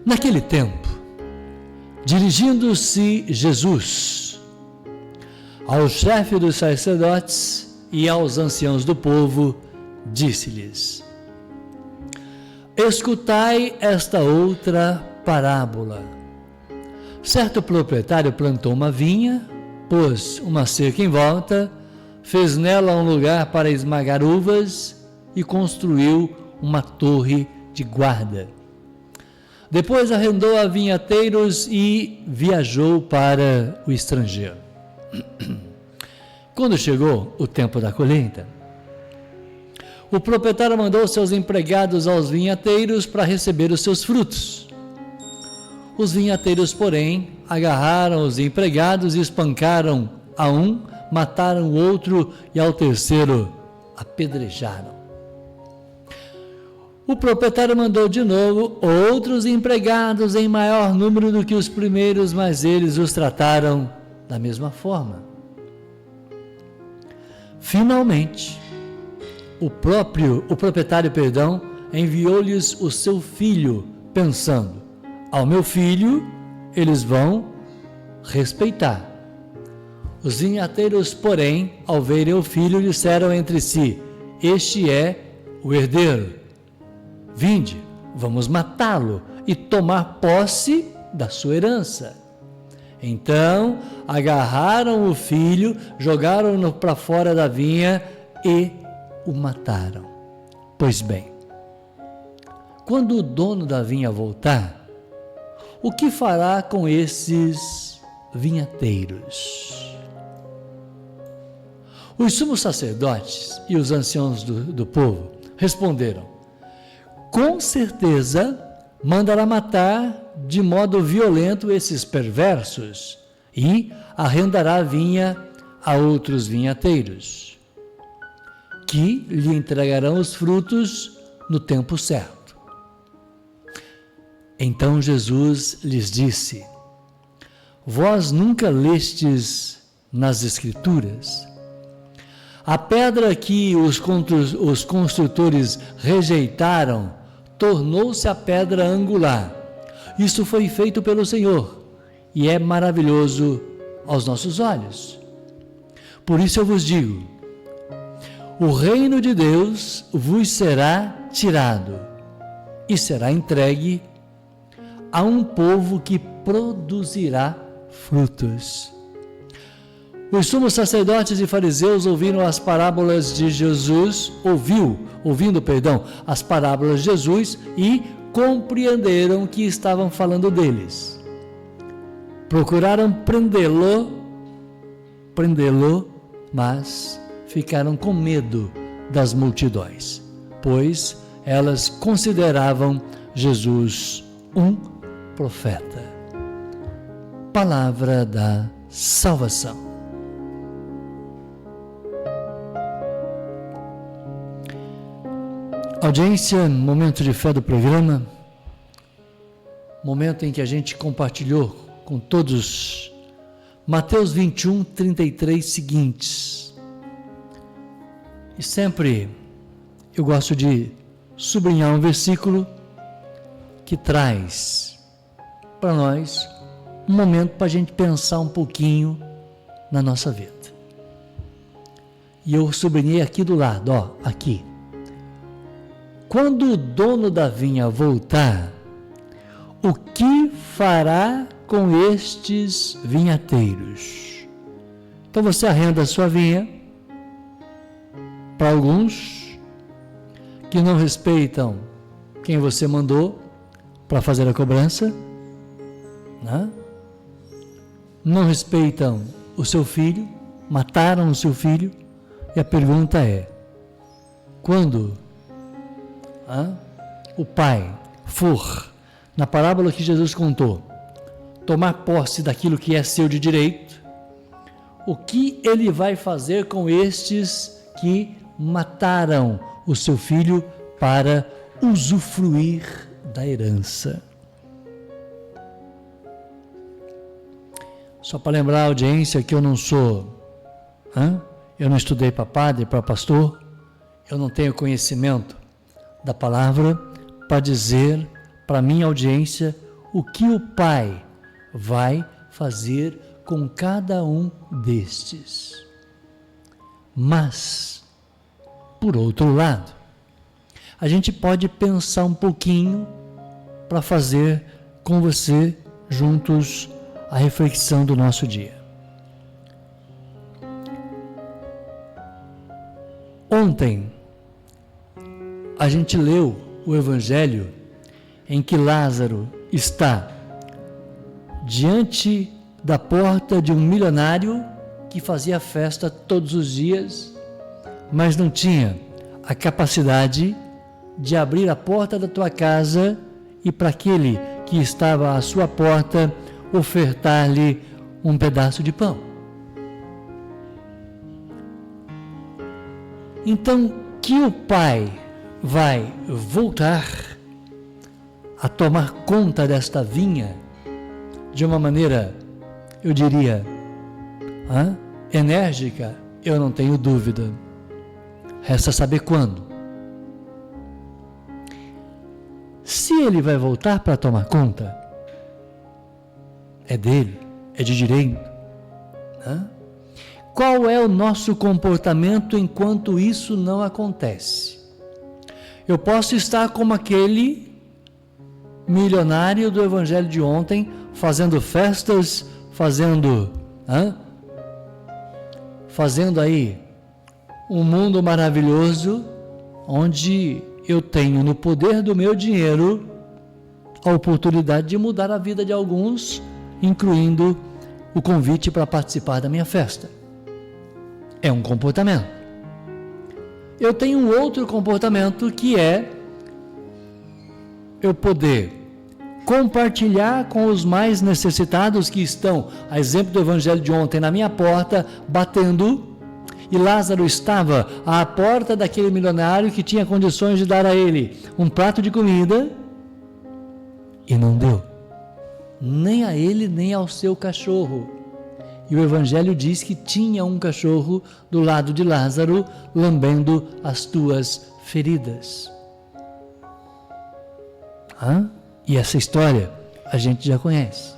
Naquele tempo, dirigindo-se Jesus ao chefe dos sacerdotes e aos anciãos do povo, disse-lhes: escutai esta outra parábola. Certo proprietário plantou uma vinha, pôs uma cerca em volta, fez nela um lugar para esmagar uvas e construiu uma torre de guarda. Depois arrendou a vinhateiros e viajou para o estrangeiro. Quando chegou o tempo da colheita, o proprietário mandou seus empregados aos vinhateiros para receber os seus frutos. Os vinhateiros, porém, agarraram os empregados e espancaram a um, mataram o outro e ao terceiro apedrejaram. O proprietário mandou de novo outros empregados em maior número do que os primeiros, mas eles os trataram da mesma forma. Finalmente, o proprietário, enviou-lhes o seu filho, pensando: ao meu filho eles vão respeitar. Os vinhateiros, porém, ao verem o filho, disseram entre si: este é o herdeiro. Vinde, vamos matá-lo e tomar posse da sua herança. Então, agarraram o filho, jogaram-no para fora da vinha e o mataram. Pois bem, quando o dono da vinha voltar, o que fará com esses vinhateiros? Os sumos sacerdotes e os anciãos do povo responderam: com certeza mandará matar de modo violento esses perversos e arrendará a vinha a outros vinhateiros, que lhe entregarão os frutos no tempo certo. Então Jesus lhes disse: vós nunca lestes nas Escrituras? A pedra que os construtores rejeitaram tornou-se a pedra angular. Isso foi feito pelo Senhor e é maravilhoso aos nossos olhos. Por isso eu vos digo: o reino de Deus vos será tirado e será entregue a um povo que produzirá frutos. Os sumos sacerdotes e fariseus ouviram as parábolas de Jesus, ouvindo as parábolas de Jesus e compreenderam que estavam falando deles. Procuraram prendê-lo, mas ficaram com medo das multidões, pois elas consideravam Jesus um profeta. Palavra da salvação. Audiência, momento de fé do programa, momento em que a gente compartilhou com todos Mateus 21, 33 seguintes. E sempre eu gosto de sublinhar um versículo que traz para nós um momento para a gente pensar um pouquinho na nossa vida. E eu sublinhei aqui do lado, aqui. Quando o dono da vinha voltar, o que fará com estes vinhateiros? Então você arrenda a sua vinha para alguns que não respeitam quem você mandou para fazer a cobrança, né? Não respeitam o seu filho, mataram o seu filho, e a pergunta é: quando o pai for, na parábola que Jesus contou, tomar posse daquilo que é seu de direito, o que ele vai fazer com estes que mataram o seu filho para usufruir da herança? Só para lembrar a audiência que eu não eu não estudei para padre, para pastor, eu não tenho conhecimento da palavra para dizer para a minha audiência o que o Pai vai fazer com cada um destes. Mas, por outro lado, a gente pode pensar um pouquinho para fazer com você juntos a reflexão do nosso dia. Ontem, a gente leu o Evangelho em que Lázaro está diante da porta de um milionário que fazia festa todos os dias, mas não tinha a capacidade de abrir a porta da tua casa e para aquele que estava à sua porta ofertar-lhe um pedaço de pão. Então, que o Pai vai voltar a tomar conta desta vinha de uma maneira, eu diria, enérgica, eu não tenho dúvida. Resta saber quando. Se ele vai voltar para tomar conta, é dele, é de direito. Qual é o nosso comportamento enquanto isso não acontece? Eu posso estar como aquele milionário do Evangelho de ontem, fazendo festas, fazendo aí um mundo maravilhoso, onde eu tenho no poder do meu dinheiro a oportunidade de mudar a vida de alguns, incluindo o convite para participar da minha festa. É um comportamento. Eu tenho um outro comportamento que é eu poder compartilhar com os mais necessitados que estão, a exemplo do Evangelho de ontem, na minha porta, batendo, e Lázaro estava à porta daquele milionário que tinha condições de dar a ele um prato de comida, e não deu, nem a ele, nem ao seu cachorro. E o Evangelho diz que tinha um cachorro do lado de Lázaro, lambendo as tuas feridas. E essa história a gente já conhece.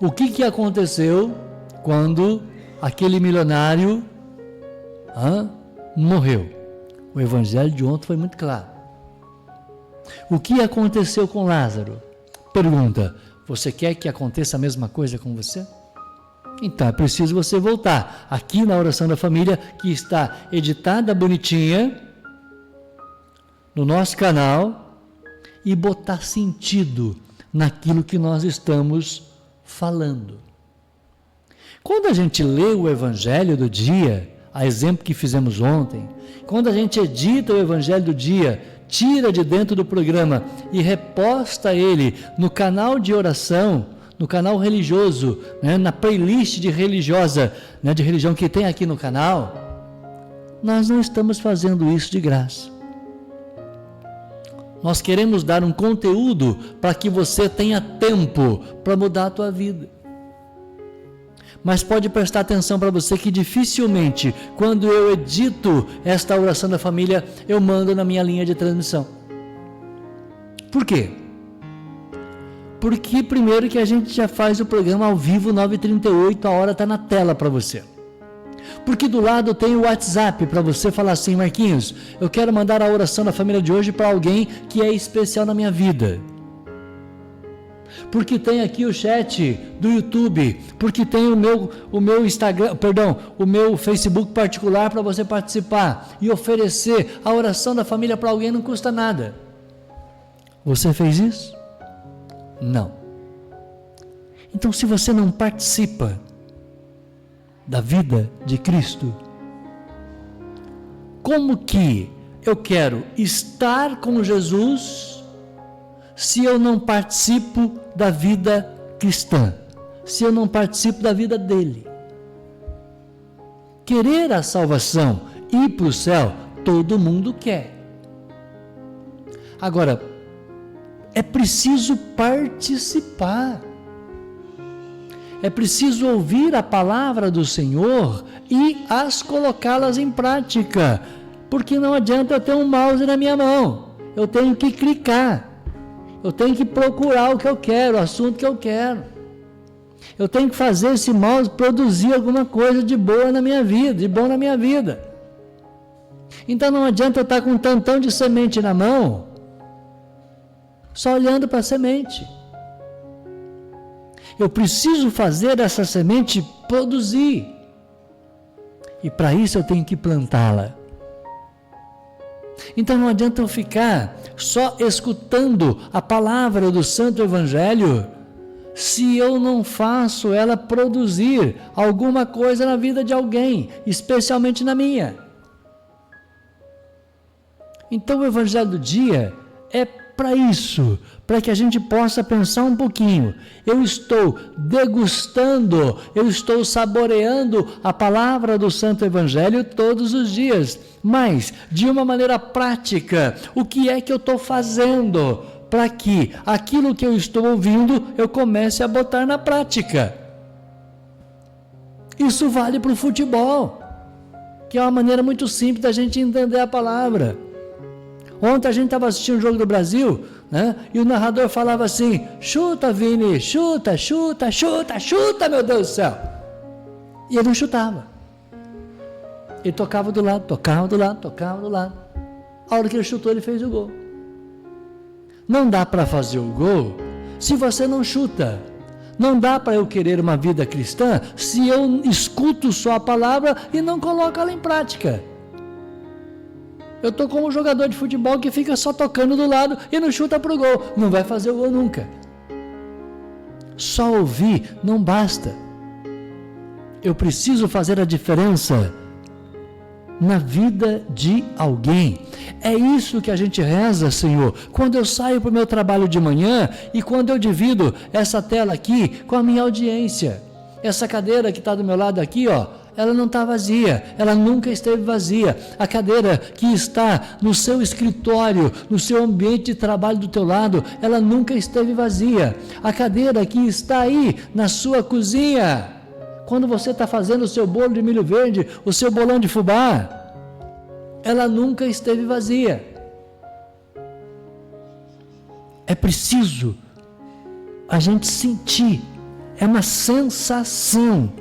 O que aconteceu quando aquele milionário morreu? O Evangelho de ontem foi muito claro. O que aconteceu com Lázaro? Pergunta: você quer que aconteça a mesma coisa com você? Então é preciso você voltar aqui na oração da família, que está editada bonitinha no nosso canal, e botar sentido naquilo que nós estamos falando. Quando a gente lê o Evangelho do dia, a exemplo que fizemos ontem, quando a gente edita o Evangelho do dia, tira de dentro do programa e reposta ele no canal de oração, no canal religioso, na playlist de religiosa, de religião que tem aqui no canal, nós não estamos fazendo isso de graça. Nós queremos dar um conteúdo para que você tenha tempo para mudar a tua vida. Mas pode prestar atenção para você que dificilmente, quando eu edito esta oração da família, eu mando na minha linha de transmissão. Por quê? Porque primeiro que a gente já faz o programa ao vivo, 9h38, a hora está na tela para você. Porque do lado tem o WhatsApp para você falar assim: Marquinhos, eu quero mandar a oração da família de hoje para alguém que é especial na minha vida. Porque tem aqui o chat do YouTube, porque tem o meu Instagram, o meu Facebook particular para você participar e oferecer a oração da família para alguém, não custa nada. Você fez isso? Não. Então, se você não participa da vida de Cristo, como que eu quero estar com Jesus se eu não participo da vida cristã, se eu não participo da vida dele? Querer a salvação, ir para o céu, todo mundo quer. Agora, é preciso participar. É preciso ouvir a palavra do Senhor e as colocá-las em prática, porque não adianta eu ter um mouse na minha mão, eu tenho que clicar. Eu tenho que procurar o que eu quero, o assunto que eu quero. Eu tenho que fazer esse mouse produzir alguma coisa de boa na minha vida, de bom na minha vida. Então não adianta eu estar com um tantão de semente na mão, só olhando para a semente. Eu preciso fazer essa semente produzir. E para isso eu tenho que plantá-la. Então não adianta eu ficar só escutando a palavra do Santo Evangelho, se eu não faço ela produzir alguma coisa na vida de alguém, especialmente na minha. Então o Evangelho do dia é para isso, para que a gente possa pensar um pouquinho. Eu estou degustando, eu estou saboreando a palavra do Santo Evangelho todos os dias, mas de uma maneira prática. O que é que eu estou fazendo para que aquilo que eu estou ouvindo eu comece a botar na prática? Isso vale para o futebol, que é uma maneira muito simples da gente entender a palavra. Ontem a gente estava assistindo o Jogo do Brasil, né? E o narrador falava assim: chuta, Vini, chuta, chuta, chuta, chuta, meu Deus do céu. E ele não chutava. Ele tocava do lado, tocava do lado, tocava do lado. A hora que ele chutou, ele fez o gol. Não dá para fazer o gol se você não chuta. Não dá para eu querer uma vida cristã se eu escuto só a palavra e não coloco ela em prática. Eu estou como um jogador de futebol que fica só tocando do lado e não chuta para o gol. Não vai fazer o gol nunca. Só ouvir não basta. Eu preciso fazer a diferença na vida de alguém. É isso que a gente reza, Senhor, quando eu saio para o meu trabalho de manhã e quando eu divido essa tela aqui com a minha audiência. Essa cadeira que está do meu lado aqui, ó, ela não está vazia, ela nunca esteve vazia. A cadeira que está no seu escritório, no seu ambiente de trabalho do teu lado, ela nunca esteve vazia. A cadeira que está aí na sua cozinha, quando você está fazendo o seu bolo de milho verde, o seu bolão de fubá, ela nunca esteve vazia. É preciso a gente sentir, é uma sensação.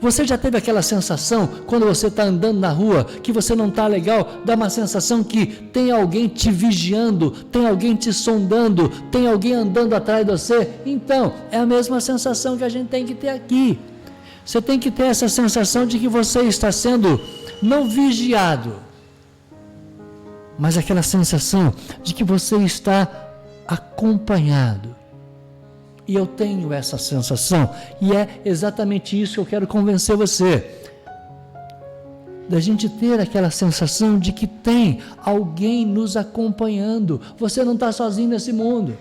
Você já teve aquela sensação, quando você está andando na rua, que você não está legal, dá uma sensação que tem alguém te vigiando, tem alguém te sondando, tem alguém andando atrás de você? Então, é a mesma sensação que a gente tem que ter aqui. Você tem que ter essa sensação de que você está sendo não vigiado, mas aquela sensação de que você está acompanhado. E eu tenho essa sensação, e é exatamente isso que eu quero convencer você. Da gente ter aquela sensação de que tem alguém nos acompanhando. Você não está sozinho nesse mundo.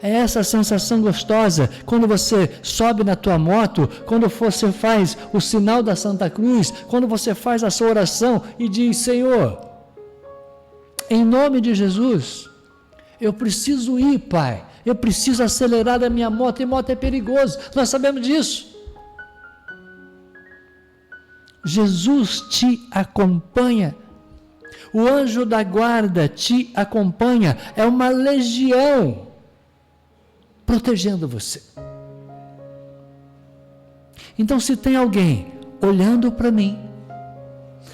É essa sensação gostosa, quando você sobe na tua moto, quando você faz o sinal da Santa Cruz, quando você faz a sua oração e diz: Senhor, em nome de Jesus, eu preciso ir, Pai, eu preciso acelerar a minha moto, e moto é perigoso, nós sabemos disso. Jesus te acompanha, o anjo da guarda te acompanha, é uma legião protegendo você. Então, se tem alguém olhando para mim,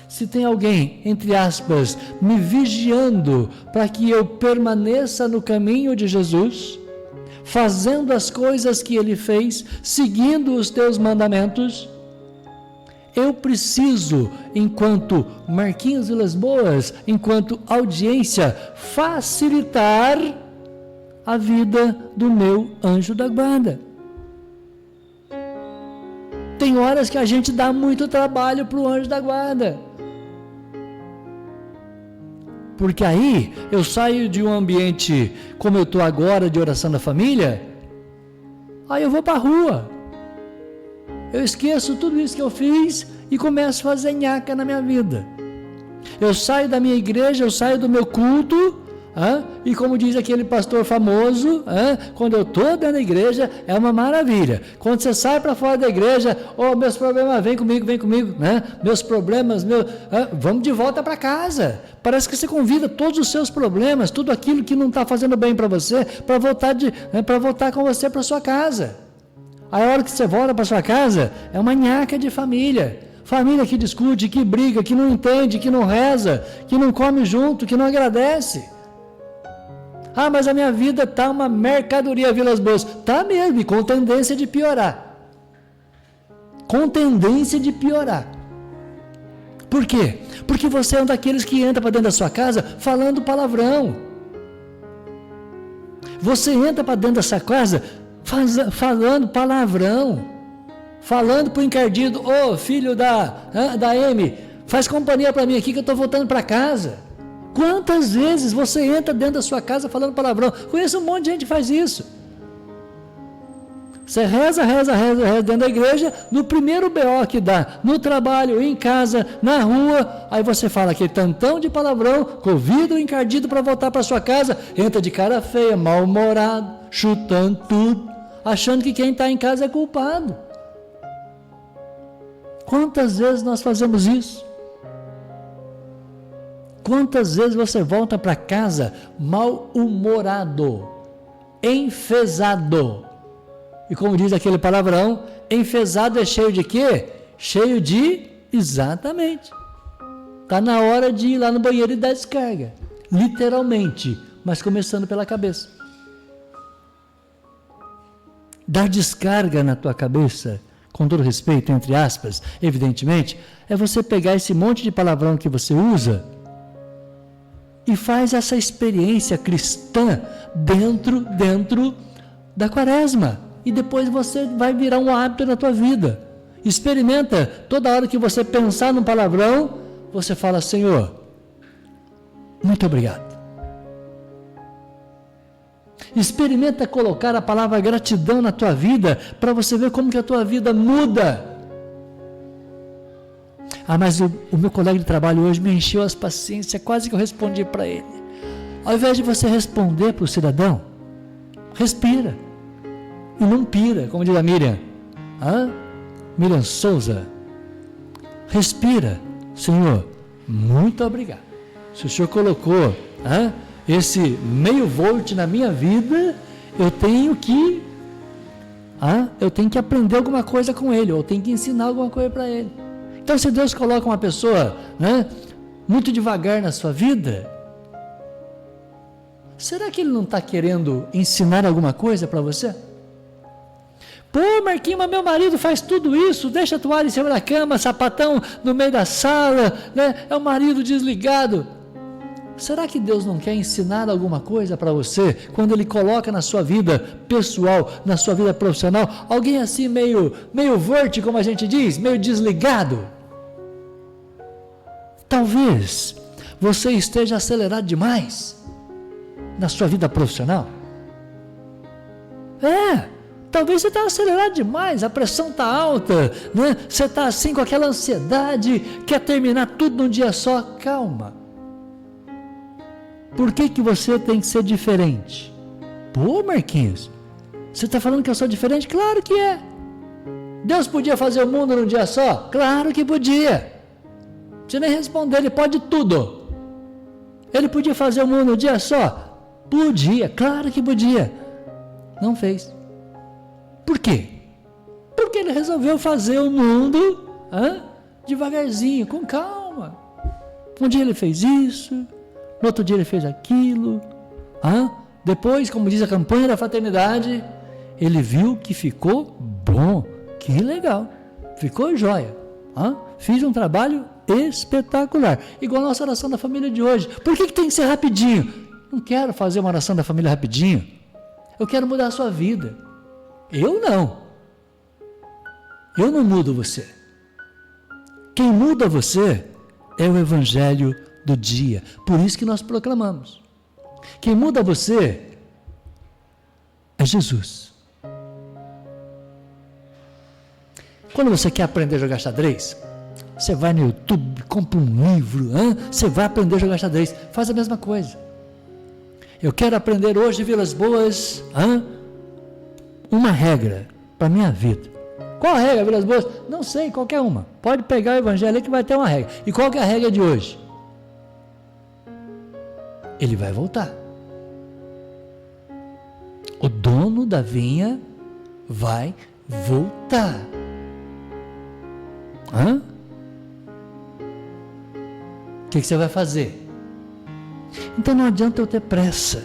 se tem alguém, entre aspas, me vigiando para que eu permaneça no caminho de Jesus, fazendo as coisas que Ele fez, seguindo os teus mandamentos, eu preciso, enquanto Marquinhos Vilas Boas, enquanto audiência, facilitar a vida do meu anjo da guarda. Tem horas que a gente dá muito trabalho para o anjo da guarda. Porque aí eu saio de um ambiente como eu estou agora, de oração da família, aí eu vou para a rua. Eu esqueço tudo isso que eu fiz e começo a fazer nhaca na minha vida. Eu saio da minha igreja, eu saio do meu culto, E como diz aquele pastor famoso, quando eu estou dentro da igreja é uma maravilha. Quando você sai para fora da igreja, meus problemas, vem comigo, meus problemas, vamos de volta para casa. Parece que você convida todos os seus problemas, tudo aquilo que não está fazendo bem para você, para voltar com você para sua casa. Aí a hora que você volta para sua casa, é uma nhaca de família. Família que discute, que briga, que não entende, que não reza, que não come junto, que não agradece. Mas a minha vida está uma mercadoria Vilas Boas. Está mesmo, e com tendência de piorar. Por quê? Porque você é um daqueles que entra para dentro da sua casa falando palavrão. Você entra para dentro da sua casa falando palavrão. Falando para o encardido, filho da Amy, faz companhia para mim aqui que eu estou voltando para casa. Quantas vezes você entra dentro da sua casa falando palavrão? Conheço um monte de gente que faz isso. Você reza dentro da igreja, no primeiro BO que dá, no trabalho, em casa, na rua, aí você fala aquele tantão de palavrão, convida o encardido para voltar para sua casa, entra de cara feia, mal-humorado, chutando tudo, achando que quem está em casa é culpado. Quantas vezes nós fazemos isso? Quantas vezes você volta para casa mal-humorado, enfesado? E como diz aquele palavrão, enfesado é cheio de quê? Cheio de... Exatamente. Está na hora de ir lá no banheiro e dar descarga. Literalmente, mas começando pela cabeça. Dar descarga na tua cabeça, com todo respeito, entre aspas, evidentemente, é você pegar esse monte de palavrão que você usa e faz essa experiência cristã dentro da quaresma. E depois você vai virar um hábito na tua vida. Experimenta, toda hora que você pensar num palavrão, você fala: Senhor, muito obrigado. Experimenta colocar a palavra gratidão na tua vida, para você ver como que a tua vida muda. Mas o meu colega de trabalho hoje me encheu as paciências, quase que eu respondi para ele. Ao invés de você responder para o cidadão, respira. E não pira, como diz a Miriam. Miriam Souza. Respira. Senhor, muito obrigado. Se o Senhor colocou esse meio volt na minha vida, eu tenho que aprender alguma coisa com ele, ou eu tenho que ensinar alguma coisa para ele. Então, se Deus coloca uma pessoa muito devagar na sua vida, será que Ele não está querendo ensinar alguma coisa para você? Marquinhos, mas meu marido faz tudo isso, deixa a toalha em cima da cama, sapatão no meio da sala, é o marido desligado. Será que Deus não quer ensinar alguma coisa para você, quando Ele coloca na sua vida pessoal, na sua vida profissional, alguém assim meio verde, como a gente diz, meio desligado? Talvez você esteja acelerado demais na sua vida profissional. Talvez você está acelerado demais, a pressão está alta, você está assim com aquela ansiedade, quer terminar tudo num dia só. Calma. Por que você tem que ser diferente? Marquinhos, você está falando que eu sou diferente? Claro que é. Deus podia fazer o mundo num dia só? Claro que podia. Não precisa nem responder, Ele pode tudo. Ele podia fazer o mundo num dia só? Podia, claro que podia. Não fez. Por quê? Porque Ele resolveu fazer o mundo devagarzinho, com calma. Um dia Ele fez isso, no outro dia Ele fez aquilo. Depois, como diz a campanha da fraternidade, Ele viu que ficou bom. Que legal. Ficou jóia. Fiz um trabalho espetacular. Igual a nossa oração da família de hoje. Por que tem que ser rapidinho? Não quero fazer uma oração da família rapidinho. Eu quero mudar a sua vida. Eu não mudo você. Quem muda você é o Evangelho do dia. Por isso que nós proclamamos. Quem muda você é Jesus. Quando você quer aprender a jogar xadrez, você vai no YouTube, compra um livro, você vai aprender a jogar xadrez. Faz a mesma coisa. Eu quero aprender hoje, Vilas Boas, uma regra para a minha vida. Qual a regra, Vilas Boas? Não sei, qualquer uma. Pode pegar o evangelho aí que vai ter uma regra. E qual que é a regra de hoje? Ele vai voltar. O dono da vinha vai voltar. O que você vai fazer? Então não adianta eu ter pressa.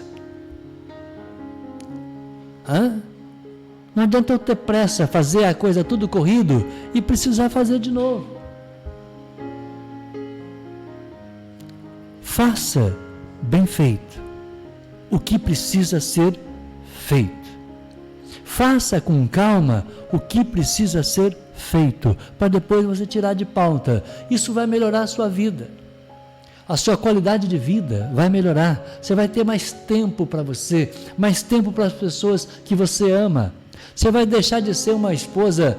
Não adianta eu ter pressa, fazer a coisa tudo corrido e precisar fazer de novo. Faça bem feito o que precisa ser feito. Faça com calma o que precisa ser feito, para depois você tirar de pauta. Isso vai melhorar a sua vida. A sua qualidade de vida vai melhorar. Você vai ter mais tempo para você, mais tempo para as pessoas que você ama. Você vai deixar de ser uma esposa,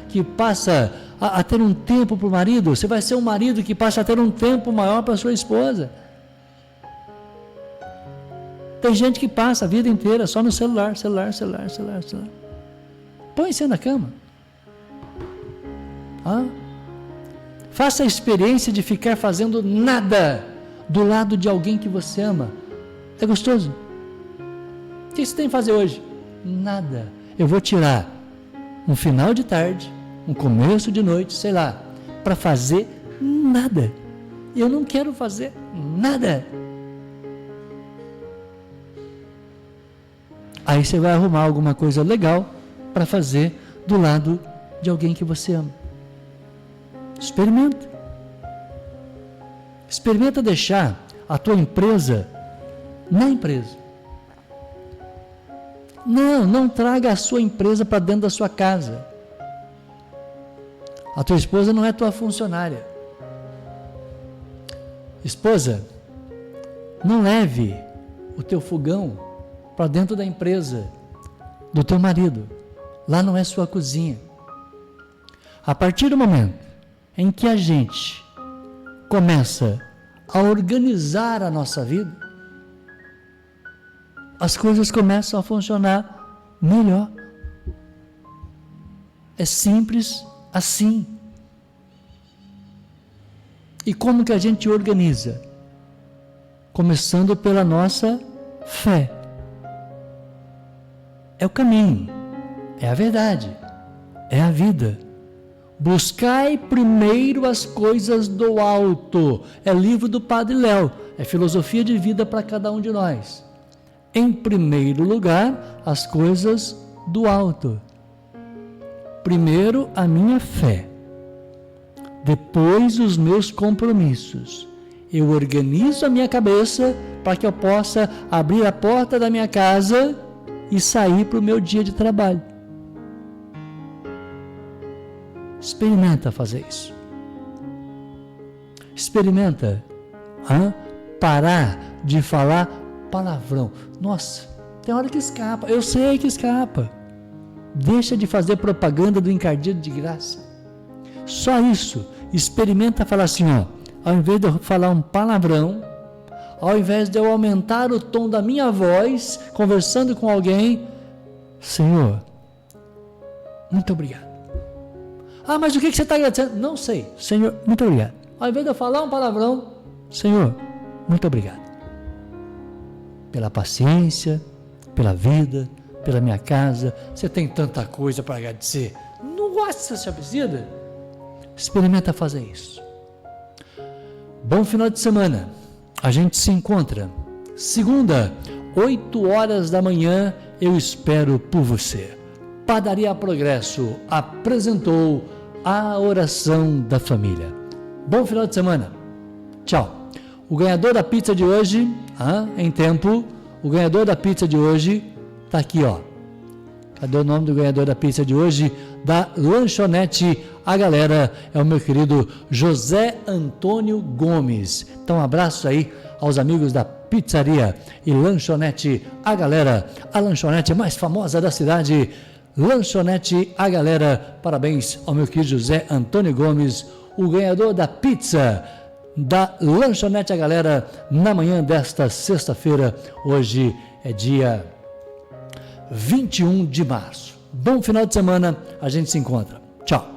que passa a ter um tempo para o marido. Você vai ser um marido que passa a ter um tempo maior para a sua esposa. Tem gente que passa a vida inteira só no celular. Põe você na cama. Faça a experiência de ficar fazendo nada do lado de alguém que você ama. É gostoso? O que você tem que fazer hoje? Nada. Eu vou tirar um final de tarde, um começo de noite, sei lá, para fazer nada. Eu não quero fazer nada. Aí você vai arrumar alguma coisa legal para fazer do lado de alguém que você ama. Experimenta. Experimenta deixar a tua empresa na empresa. Não traga a sua empresa para dentro da sua casa. A tua esposa não é tua funcionária. Esposa, não leve o teu fogão para dentro da empresa do teu marido. Lá não é sua cozinha. A partir do momento em que a gente começa a organizar a nossa vida, as coisas começam a funcionar melhor. É simples assim. E como que a gente organiza? Começando pela nossa fé. É o caminho, é a verdade, é a vida. Buscai primeiro as coisas do alto. É livro do Padre Léo, é filosofia de vida para cada um de nós. Em primeiro lugar, as coisas do alto. Primeiro a minha fé, depois os meus compromissos. Eu organizo a minha cabeça para que eu possa abrir a porta da minha casa e sair para o meu dia de trabalho. Experimenta fazer isso. Experimenta parar de falar palavrão. Nossa, tem hora que escapa. Eu sei que escapa. Deixa de fazer propaganda do encardido de graça. Só isso. Experimenta falar assim, ao invés de eu falar um palavrão, ao invés de eu aumentar o tom da minha voz, conversando com alguém, Senhor, muito obrigado. Mas o que você está agradecendo? Não sei. Senhor, muito obrigado. Ao invés de eu falar um palavrão, Senhor, muito obrigado. Pela paciência, pela vida, pela minha casa. Você tem tanta coisa para agradecer. Nossa, você precisa? Experimenta fazer isso. Bom final de semana. A gente se encontra segunda, 8 horas da manhã. Eu espero por você. Padaria Progresso apresentou a oração da família. Bom final de semana. Tchau. O ganhador da pizza de hoje, em tempo, o ganhador da pizza de hoje está aqui, Cadê o nome do ganhador da pizza de hoje? Da lanchonete A Galera, é o meu querido José Antônio Gomes. Então, um abraço aí aos amigos da pizzaria e lanchonete A Galera, a lanchonete mais famosa da cidade. Lanchonete A Galera, parabéns ao meu querido José Antônio Gomes, o ganhador da pizza. da Lanchonete A Galera na manhã desta sexta-feira. Hoje é dia 21 de março. Bom final de semana, a gente se encontra. Tchau.